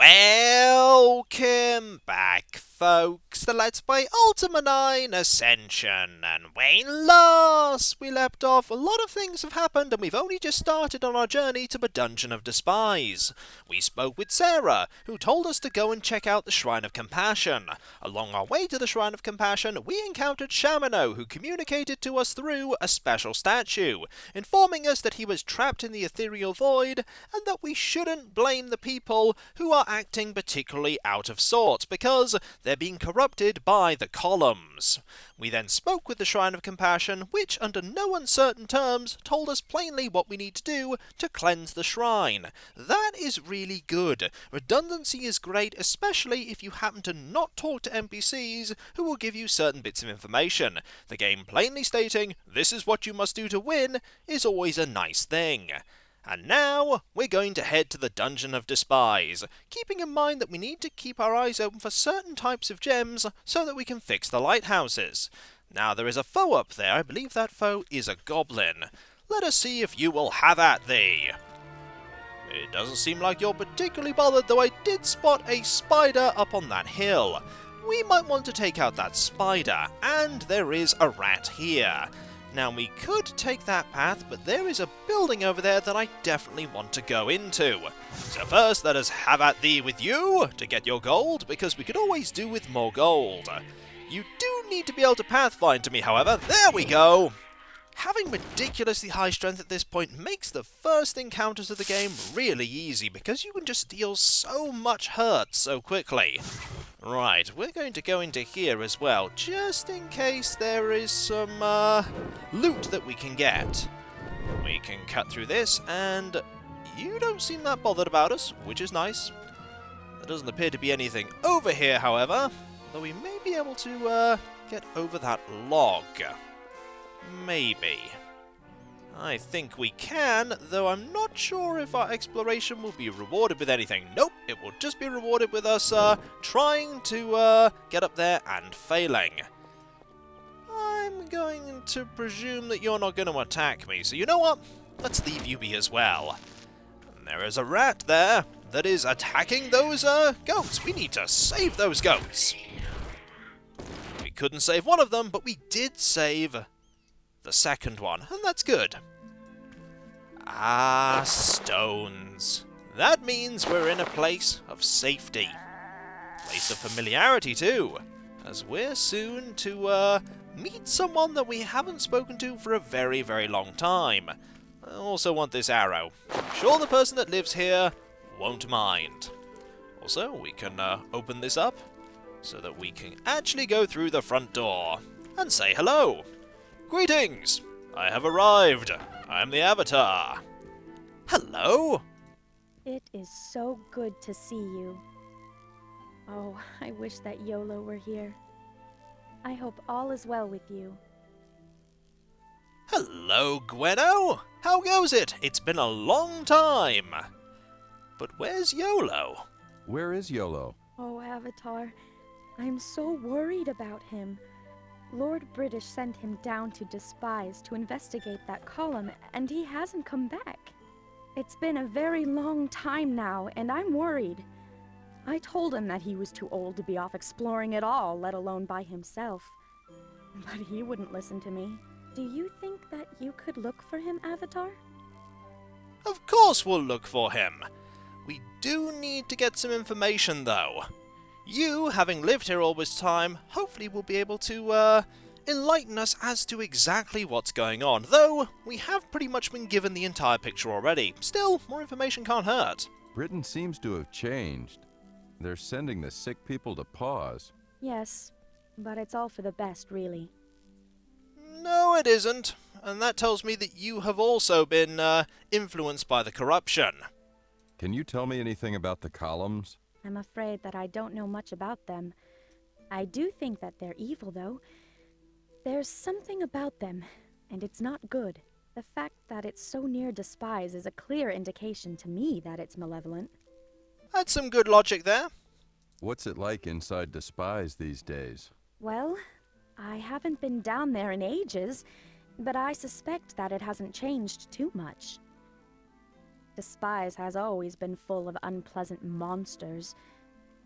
Welcome back, folks, to Let's Play Ultima 9 Ascension, and when last we left off, a lot of things have happened and we've only just started on our journey to the Dungeon of Despise. We spoke with Sarah, who told us to go and check out the Shrine of Compassion. Along our way to the Shrine of Compassion, we encountered Shamano, who communicated to us through a special statue, informing us that he was trapped in the ethereal void and that we shouldn't blame the people who are acting particularly out of sorts because they're being corrupted by the columns. We then spoke with the Shrine of Compassion, which under no uncertain terms told us plainly what we need to do to cleanse the shrine. That is really good. Redundancy is great, especially if you happen to not talk to NPCs who will give you certain bits of information. The game plainly stating, this is what you must do to win, is always a nice thing. And now, we're going to head to the Dungeon of Despise, keeping in mind that we need to keep our eyes open for certain types of gems so that we can fix the lighthouses. Now, there is a foe up there. I believe that foe is a goblin. Let us see if you will have at thee. It doesn't seem like you're particularly bothered, though I did spot a spider up on that hill. We might want to take out that spider, and there is a rat here. Now, we could take that path, but there is a building over there that I definitely want to go into. So first, let us have at thee with you to get your gold, because we could always do with more gold. You do need to be able to pathfind to me, however. There we go! Having ridiculously high strength at this point makes the first encounters of the game really easy, because you can just deal so much hurt so quickly. Right, we're going to go into here as well, just in case there is some loot that we can get. We can cut through this, and you don't seem that bothered about us, which is nice. There doesn't appear to be anything over here, however, though we may be able to get over that log. Maybe. I think we can, though I'm not sure if our exploration will be rewarded with anything. Nope, it will just be rewarded with us trying to get up there and failing. I'm going to presume that you're not going to attack me, so you know what? Let's leave you be as well. And there is a rat there that is attacking those goats. We need to save those goats. We couldn't save one of them, but we did save the second one, and that's good. Ah, stones. That means we're in a place of safety. Place of familiarity, too, as we're soon to meet someone that we haven't spoken to for a very, very long time. I also want this arrow. I'm sure the person that lives here won't mind. Also, we can open this up so that we can actually go through the front door and say hello. Greetings! I have arrived. I am the Avatar. Hello? It is so good to see you. Oh, I wish that Yolo were here. I hope all is well with you. Hello, Gweno. How goes it? It's been a long time. But where's Yolo? Where is Yolo? Oh, Avatar, I'm so worried about him. Lord British sent him down to Despise to investigate that column, and he hasn't come back. It's been a very long time now, and I'm worried. I told him that he was too old to be off exploring at all, let alone by himself. But he wouldn't listen to me. Do you think that you could look for him, Avatar? Of course we'll look for him. We do need to get some information, though. You, having lived here all this time, hopefully will be able to, enlighten us as to exactly what's going on, though we have pretty much been given the entire picture already. Still, more information can't hurt. Britain seems to have changed. They're sending the sick people to pause. Yes, but it's all for the best, really. No, it isn't, and that tells me that you have also been, influenced by the corruption. Can you tell me anything about the columns? I'm afraid that I don't know much about them. I do think that they're evil, though. There's something about them, and it's not good. The fact that it's so near Despise is a clear indication to me that it's malevolent. That's some good logic there. What's it like inside Despise these days? Well, I haven't been down there in ages, but I suspect that it hasn't changed too much. Despise has always been full of unpleasant monsters,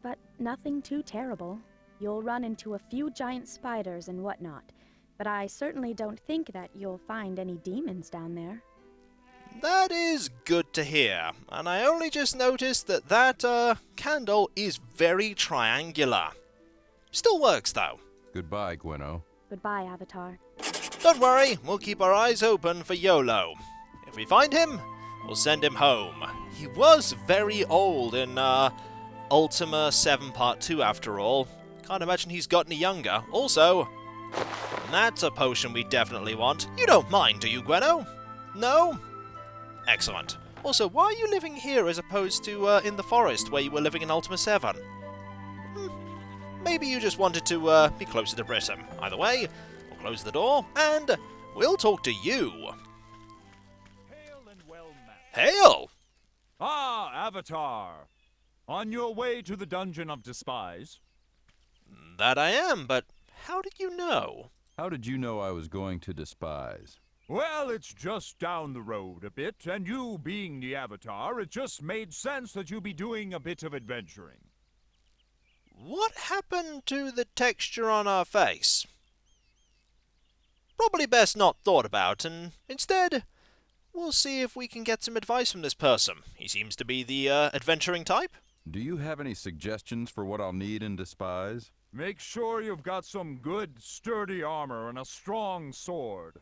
but nothing too terrible. You'll run into a few giant spiders and whatnot, but I certainly don't think that you'll find any demons down there. That is good to hear, and I only just noticed that candle is very triangular. Still works, though. Goodbye, Gwenno. Goodbye, Avatar. Don't worry, we'll keep our eyes open for YOLO. If we find him, we'll send him home. He was very old in Ultima 7 Part 2 after all. Can't imagine he's got any younger. Also, that's a potion we definitely want. You don't mind, do you, Gwenno? No? Excellent. Also, why are you living here as opposed to in the forest where you were living in Ultima 7? Maybe you just wanted to be closer to Britain. Either way, we'll close the door and we'll talk to you. Hail and well met. Hail! Ah, Avatar! On your way to the dungeon of Despise? That I am, but how did you know? How did you know I was going to Despise? Well, it's just down the road a bit, and you being the Avatar, it just made sense that you be doing a bit of adventuring. What happened to the texture on our face? Probably best not thought about, and instead, we'll see if we can get some advice from this person. He seems to be the adventuring type. Do you have any suggestions for what I'll need in Despise? Make sure you've got some good, sturdy armor and a strong sword.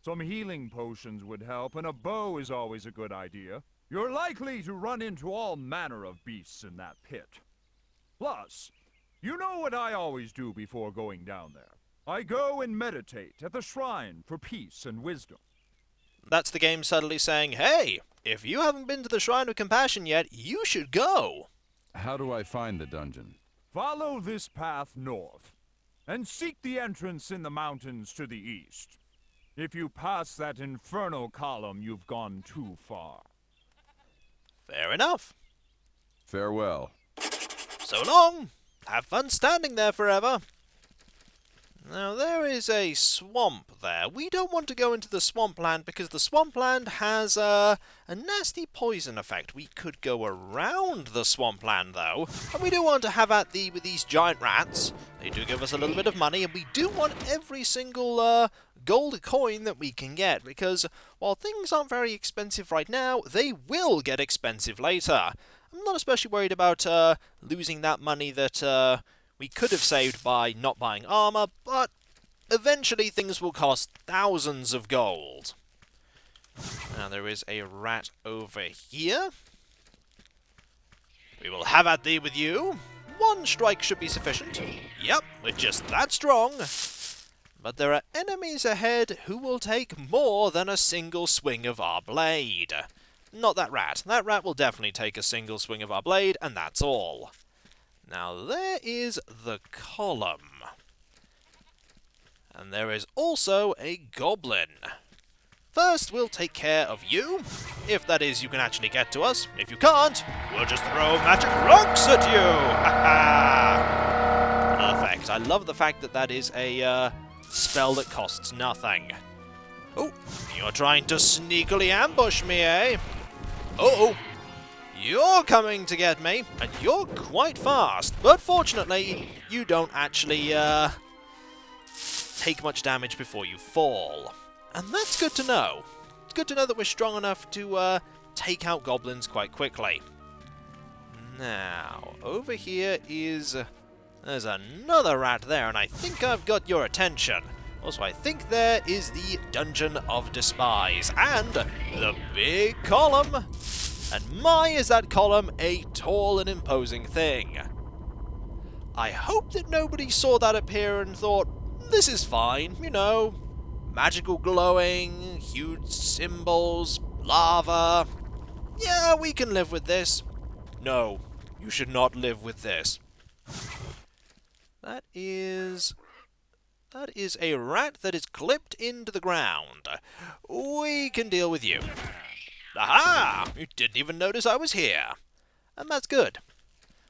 Some healing potions would help, and a bow is always a good idea. You're likely to run into all manner of beasts in that pit. Plus, you know what I always do before going down there. I go and meditate at the shrine for peace and wisdom. That's the game subtly saying, hey, if you haven't been to the Shrine of Compassion yet, you should go. How do I find the dungeon? Follow this path north, and seek the entrance in the mountains to the east. If you pass that infernal column, you've gone too far. Fair enough. Farewell. So long. Have fun standing there forever. Now, there is a swamp there. We don't want to go into the Swampland because the Swampland has a nasty poison effect. We could go around the Swampland, though. And we do want to have at with these giant rats. They do give us a little bit of money, and we do want every single gold coin that we can get, because while things aren't very expensive right now, they will get expensive later. I'm not especially worried about losing that money that we could have saved by not buying armor, but eventually things will cost thousands of gold. Now there is a rat over here. We will have at thee with you. One strike should be sufficient. Yep, we're just that strong. But there are enemies ahead who will take more than a single swing of our blade. Not that rat. That rat will definitely take a single swing of our blade, and that's all. Now there is the column. And there is also a goblin. First, we'll take care of you. If that is, you can actually get to us. If you can't, we'll just throw magic rocks at you! Ha ha! Perfect. I love the fact that that is a spell that costs nothing. Oh, you're trying to sneakily ambush me, eh? Uh-oh. You're coming to get me, and you're quite fast. But fortunately, you don't actually take much damage before you fall. And that's good to know. It's good to know that we're strong enough to take out goblins quite quickly. Now, over here is... there's another rat there, and I think I've got your attention. Also, I think there is the Dungeon of Despise, and the big column. And my, is that column a tall and imposing thing. I hope that nobody saw that appear and thought, this is fine, you know, magical glowing, huge symbols, lava. Yeah, we can live with this. No, you should not live with this. That is a rat that is clipped into the ground. We can deal with you. Aha! You didn't even notice I was here. And that's good.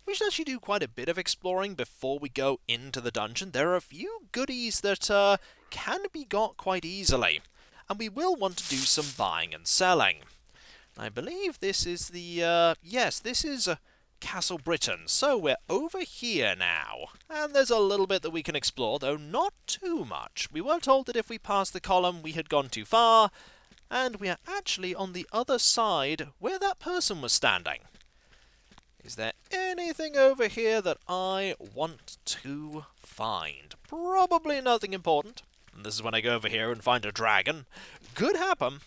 We should actually do quite a bit of exploring before we go into the dungeon. There are a few goodies that can be got quite easily. And we will want to do some buying and selling. I believe this is the, yes, this is Castle Britain. So we're over here now. And there's a little bit that we can explore, though not too much. We were told that if we passed the column, we had gone too far. And we are actually on the other side where that person was standing. Is there anything over here that I want to find? Probably nothing important. And this is when I go over here and find a dragon. Could happen.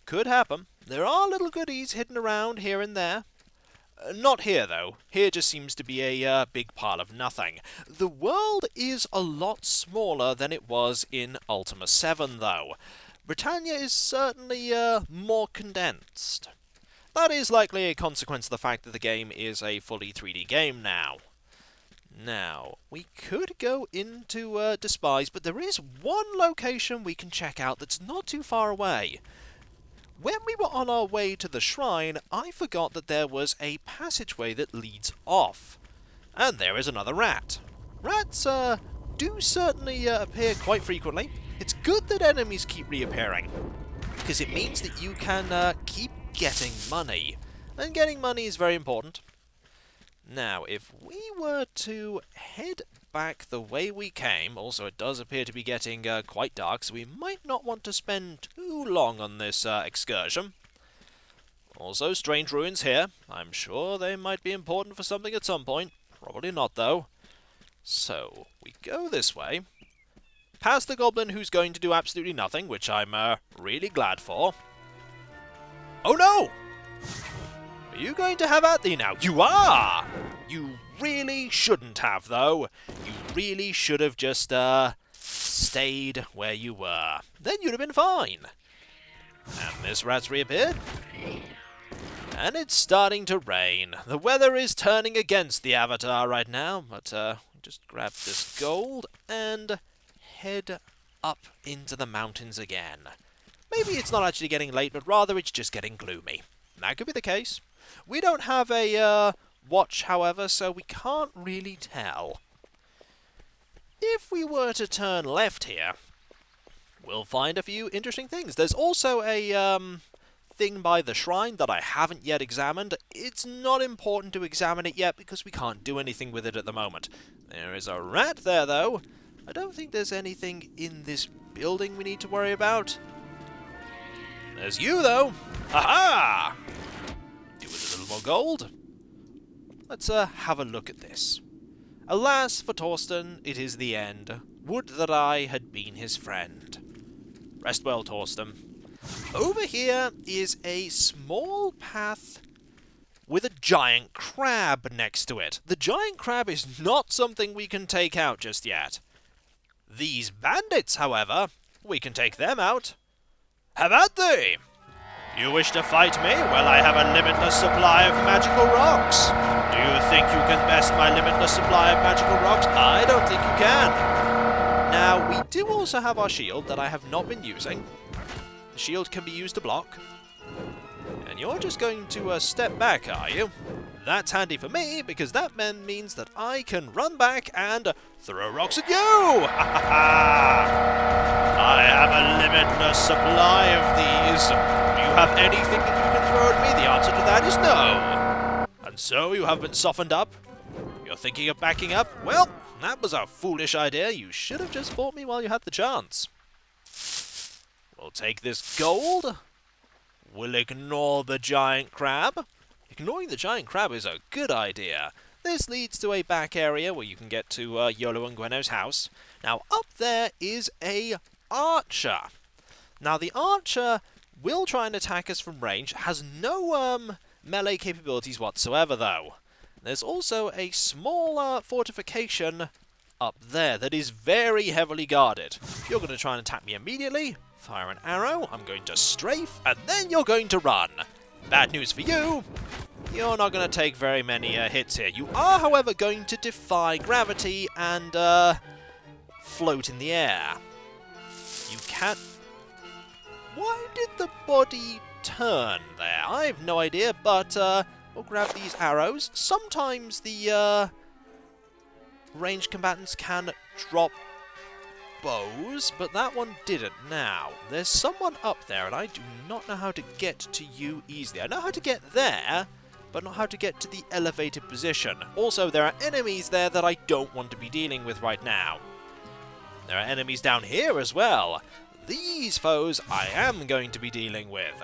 Could happen. There are little goodies hidden around here and there. Not here, though. Here just seems to be a big pile of nothing. The world is a lot smaller than it was in Ultima 7, though. Britannia is certainly more condensed. That is likely a consequence of the fact that the game is a fully 3D game now. Now, we could go into Despise, but there is one location we can check out that's not too far away. When we were on our way to the shrine, I forgot that there was a passageway that leads off. And there is another rat. Rats do certainly appear quite frequently. It's good that enemies keep reappearing, because it means that you can keep getting money. And getting money is very important. Now, if we were to head back the way we came, also it does appear to be getting quite dark, so we might not want to spend too long on this excursion. Also, strange ruins here. I'm sure they might be important for something at some point. Probably not, though. So, we go this way, past the goblin who's going to do absolutely nothing, which I'm really glad for. Oh no! Are you going to have at thee now? You are! You really shouldn't have, though. You really should have just, stayed where you were. Then you'd have been fine. And this rat's reappeared. And it's starting to rain. The weather is turning against the Avatar right now, but, just grab this gold and head up into the mountains again. Maybe it's not actually getting late, but rather it's just getting gloomy. That could be the case. We don't have a watch, however, so we can't really tell. If we were to turn left here, we'll find a few interesting things. There's also a thing by the shrine that I haven't yet examined. It's not important to examine it yet because we can't do anything with it at the moment. There is a rat there, though. I don't think there's anything in this building we need to worry about. There's you, though. Ha-ha! Do with a little more gold. Let's have a look at this. Alas, for Torsten, it is the end. Would that I had been his friend. Rest well, Torsten. Over here is a small path with a giant crab next to it. The giant crab is not something we can take out just yet. These bandits, however, we can take them out. Have at thee! You wish to fight me? Well, I have a limitless supply of magical rocks. Do you think you can best my limitless supply of magical rocks? I don't think you can. Now, we do also have our shield that I have not been using. The shield can be used to block. And you're just going to step back, are you? That's handy for me, because that then means that I can run back and throw rocks at you! Ha ha ha! I have a limitless supply of these. Do you have anything that you can throw at me? The answer to that is no. And so you have been softened up? You're thinking of backing up? Well, that was a foolish idea. You should have just fought me while you had the chance. We'll take this gold. We'll ignore the giant crab. Ignoring the giant crab is a good idea. This leads to a back area where you can get to Yolo and Gweno's house. Now, up there is a archer. Now, the archer will try and attack us from range. Has no melee capabilities whatsoever, though. There's also a small fortification up there that is very heavily guarded. You're going to try and attack me immediately. Fire an arrow. I'm going to strafe, and then you're going to run. Bad news for you. You're not going to take very many hits here. You are, however, going to defy gravity and float in the air. You can't... Why did the body turn there? I have no idea, but we'll grab these arrows. Sometimes the ranged combatants can drop bows, but that one didn't. Now, there's someone up there, and I do not know how to get to you easily. I know how to get there, but not how to get to the elevated position. Also, there are enemies there that I don't want to be dealing with right now. There are enemies down here as well. These foes I am going to be dealing with.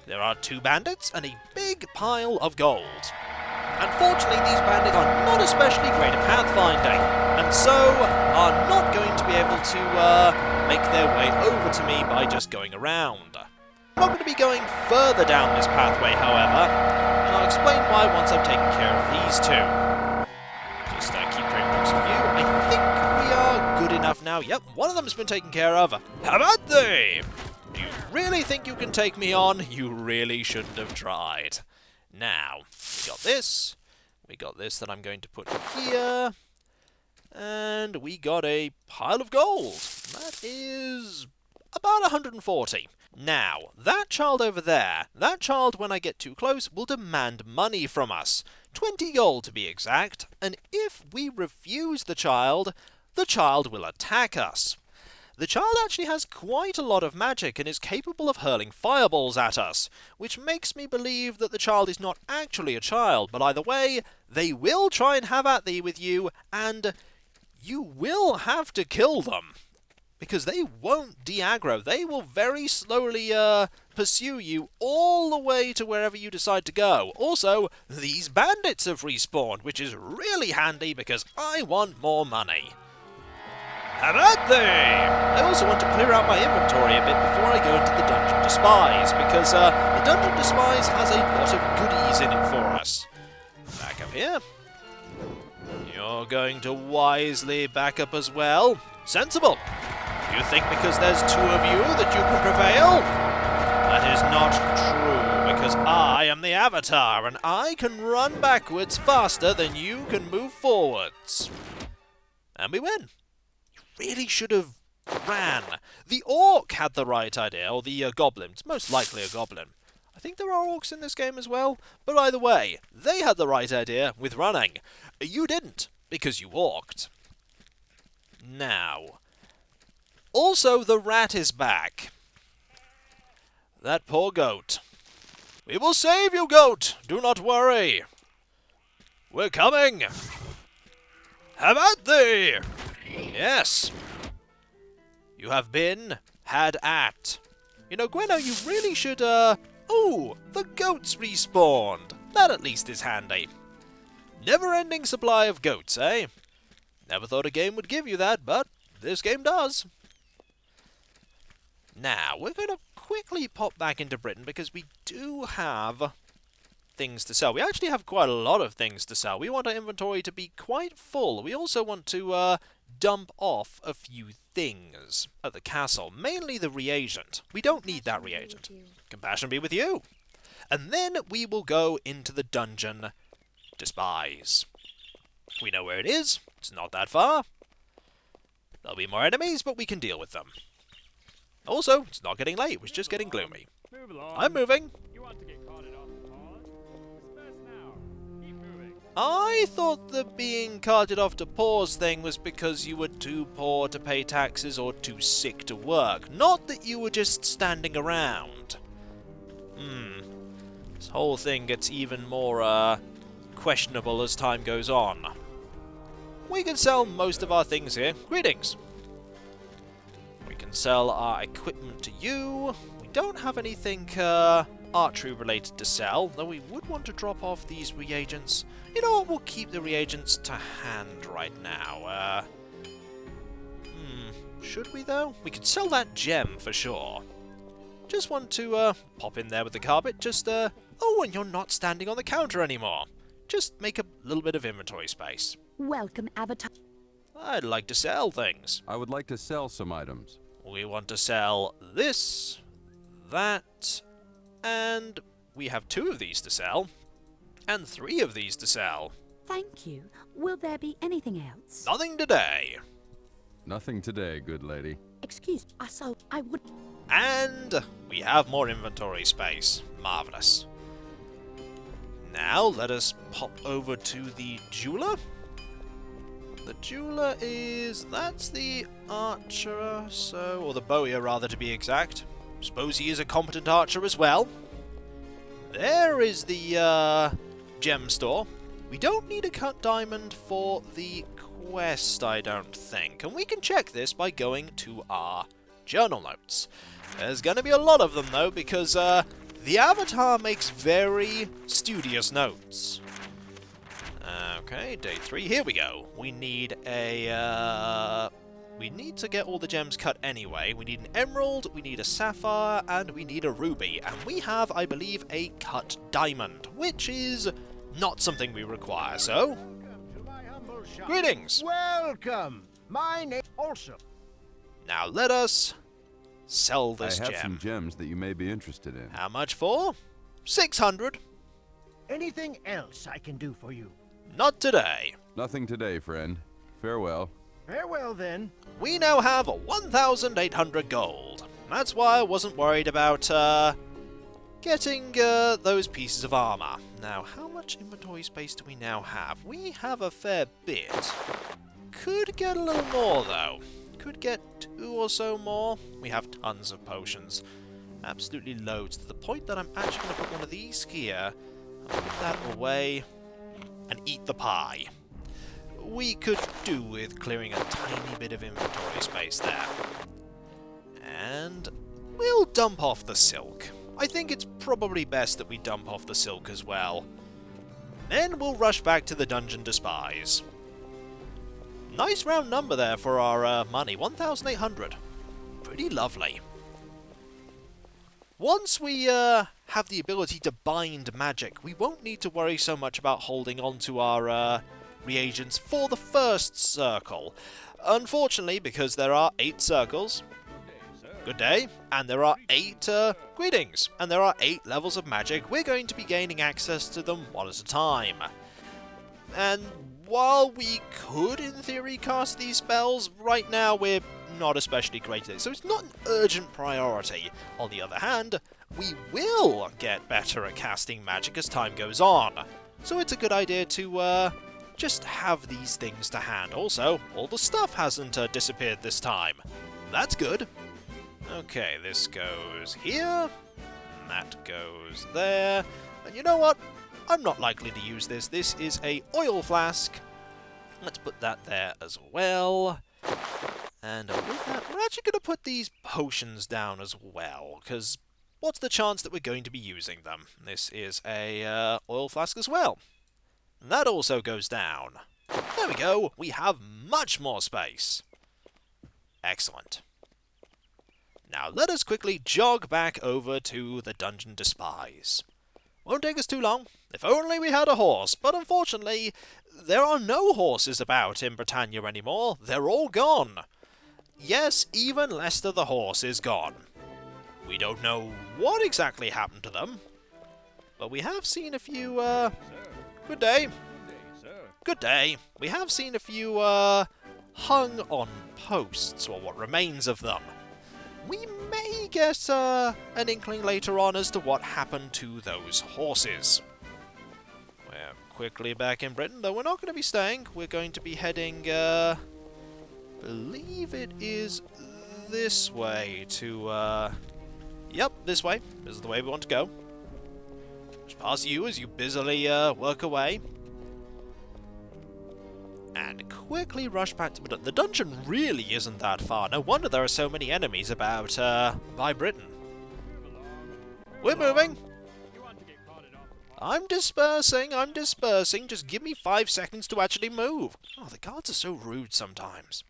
There are 2 bandits and a big pile of gold. Unfortunately, these bandits are not especially great at pathfinding, and so are not going to be able to make their way over to me by just going around. I'm not going to be going further down this pathway, however, and I'll explain why once I've taken care of these 2. Just keep trading books with you. I think we are good enough now. Yep, one of them's been taken care of. How about they? Do you really think you can take me on? You really shouldn't have tried. Now, we got this. We got this that I'm going to put here. And we got a pile of gold. That is about 140. Now, that child over there, that child, when I get too close, will demand money from us. 20 gold to be exact. And if we refuse the child will attack us. The child actually has quite a lot of magic and is capable of hurling fireballs at us, which makes me believe that the child is not actually a child, but either way, they will try and have at thee with you, and you will have to kill them. Because they won't de-aggro. They will very slowly pursue you all the way to wherever you decide to go. Also, these bandits have respawned, which is really handy because I want more money. How about they? I also want to clear out my inventory a bit before I go into the Dungeon Despise, because the Dungeon Despise has a lot of goodies in it for us. Back up here. You're going to wisely back up as well. Sensible. You think because there's 2 of you that you can prevail? That is not true, because I am the Avatar, and I can run backwards faster than you can move forwards. And we win. Really should have ran. The orc had the right idea, or the goblin. It's most likely a goblin. I think there are orcs in this game as well, but either way, they had the right idea with running. You didn't, because you walked. Now, also the rat is back. That poor goat. We will save you, goat! Do not worry. We're coming! Have at thee! Yes. You have been had at. You know, Gwenno, you really should, Oh, the goats respawned. That at least is handy. Never-ending supply of goats, eh? Never thought a game would give you that, but this game does. Now, we're going to quickly pop back into Britain because we do have things to sell. We actually have quite a lot of things to sell. We want our inventory to be quite full. We also want to dump off a few things at the castle, mainly the reagent. We don't need that reagent. Compassion be with you. And then we will go into the dungeon Despise. We know where it is. It's not that far. There'll be more enemies, but we can deal with them. Also, it's not getting late. It was just getting gloomy. Move along. I'm moving. You want to get carted off to pause? Disperse now. Keep moving. I thought the being carted off to pause thing was because you were too poor to pay taxes or too sick to work, not that you were just standing around. This whole thing gets even more, questionable as time goes on. We can sell most of our things here. Greetings. We can sell our equipment to you. We don't have anything, archery related to sell, though we would want to drop off these reagents. You know what, we'll keep the reagents to hand right now. Should we though? We could sell that gem for sure. Just want to, pop in there with the carpet, just, oh, and you're not standing on the counter anymore. Just make a little bit of inventory space. Welcome, Avatar. I'd like to sell things. I would like to sell some items. We want to sell this, that, and we have 2 of these to sell, and 3 of these to sell. Thank you. Will there be anything else? Nothing today. Nothing today, good lady. Excuse me, I would... And we have more inventory space. Marvellous. Now let us pop over to the jeweler. The jeweler is... that's the archer, so... or the bowyer, rather, to be exact. Suppose he is a competent archer as well. There is the, gem store. We don't need a cut diamond for the quest, I don't think. And we can check this by going to our journal notes. There's going to be a lot of them, though, because, the Avatar makes very studious notes. Okay, day 3, here we go. We need a, we need to get all the gems cut anyway. We need an emerald, we need a sapphire, and we need a ruby. And we have, I believe, a cut diamond, which is not something we require, so... Greetings! Welcome! My name also. Now let us sell this I have gem. some gems that you may be interested in. How much for? 600. Anything else I can do for you? Not today. Nothing today, friend. Farewell. Farewell, then. We now have 1,800 gold. That's why I wasn't worried about, getting, those pieces of armor. Now, how much inventory space do we now have? We have a fair bit. Could get a little more, though. Could get 2 or so more. We have tons of potions. Absolutely loads, to the point that I'm actually going to put one of these here, and put that away, and eat the pie. We could do with clearing a tiny bit of inventory space there. And we'll dump off the silk. I think it's probably best that we dump off the silk as well. Then we'll rush back to the dungeon Despise. Nice round number there for our money, 1,800. Pretty lovely. Once we have the ability to bind magic, we won't need to worry so much about holding on to our reagents for the first circle. Unfortunately, because there are 8 circles, good day, and there are 8 greetings, and there are 8 levels of magic, we're going to be gaining access to them one at a time. And while we could, in theory, cast these spells, right now we're not especially great at it, so it's not an urgent priority. On the other hand, we will get better at casting magic as time goes on, so it's a good idea to just have these things to hand. Also, all the stuff hasn't disappeared this time. That's good. Okay, this goes here, and that goes there, and you know what? I'm not likely to use this. This is a oil flask. Let's put that there as well. And with that, we're actually going to put these potions down as well, because what's the chance that we're going to be using them? This is a oil flask as well. And that also goes down. There we go. We have much more space. Excellent. Now let us quickly jog back over to the dungeon Despise. Won't take us too long. If only we had a horse, but unfortunately, there are no horses about in Britannia anymore. They're all gone. Yes, even Lester the horse is gone. We don't know what exactly happened to them, but we have seen a few, good day. Good day. We have seen a few, hung on posts, or what remains of them. We may get an inkling later on as to what happened to those horses. We're quickly back in Britain, though we're not going to be staying. We're going to be heading, believe it is this way to, yep, this way. This is the way we want to go. Just past you as you busily work away. And quickly rush back to Britain. The dungeon really isn't that far. No wonder there are so many enemies about, by Britain. We're moving. I'm dispersing. Just give me 5 seconds to actually move. Oh, the guards are so rude sometimes.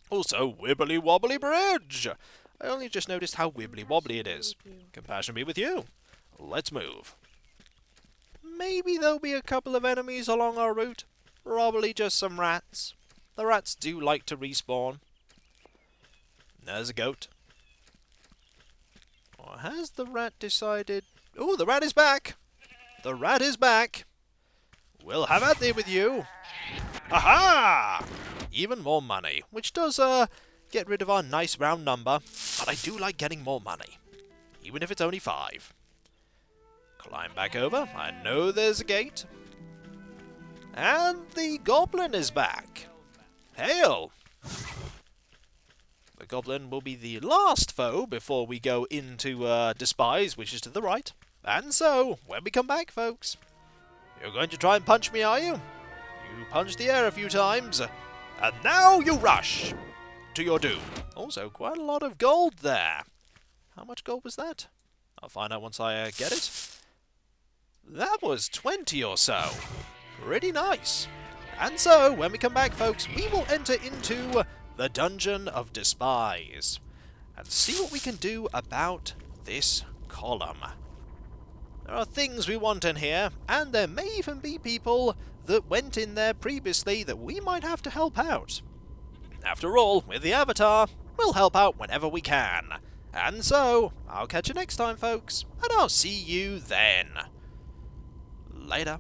Also, wibbly wobbly bridge. I only just noticed how wibbly wobbly it is. Compassion be with you. Let's move. Maybe there'll be a couple of enemies along our route. Probably just some rats. The rats do like to respawn. There's a goat. Or has the rat decided... Oh, the rat is back! The rat is back! We'll have at thee with you! Aha! Even more money, which does, get rid of our nice round number, but I do like getting more money. Even if it's only 5. Climb back over. I know there's a gate. And the goblin is back. Hail! The goblin will be the last foe before we go into Despise, which is to the right. And so, when we come back, folks, you're going to try and punch me, are you? You punched the air a few times, and now you rush to your doom. Also, quite a lot of gold there. How much gold was that? I'll find out once I get it. That was 20 or so. Pretty nice. And so, when we come back, folks, we will enter into the Dungeon of Despise and see what we can do about this column. There are things we want in here, and there may even be people that went in there previously that we might have to help out. After all, with the Avatar, we'll help out whenever we can. And so, I'll catch you next time, folks, and I'll see you then. Later.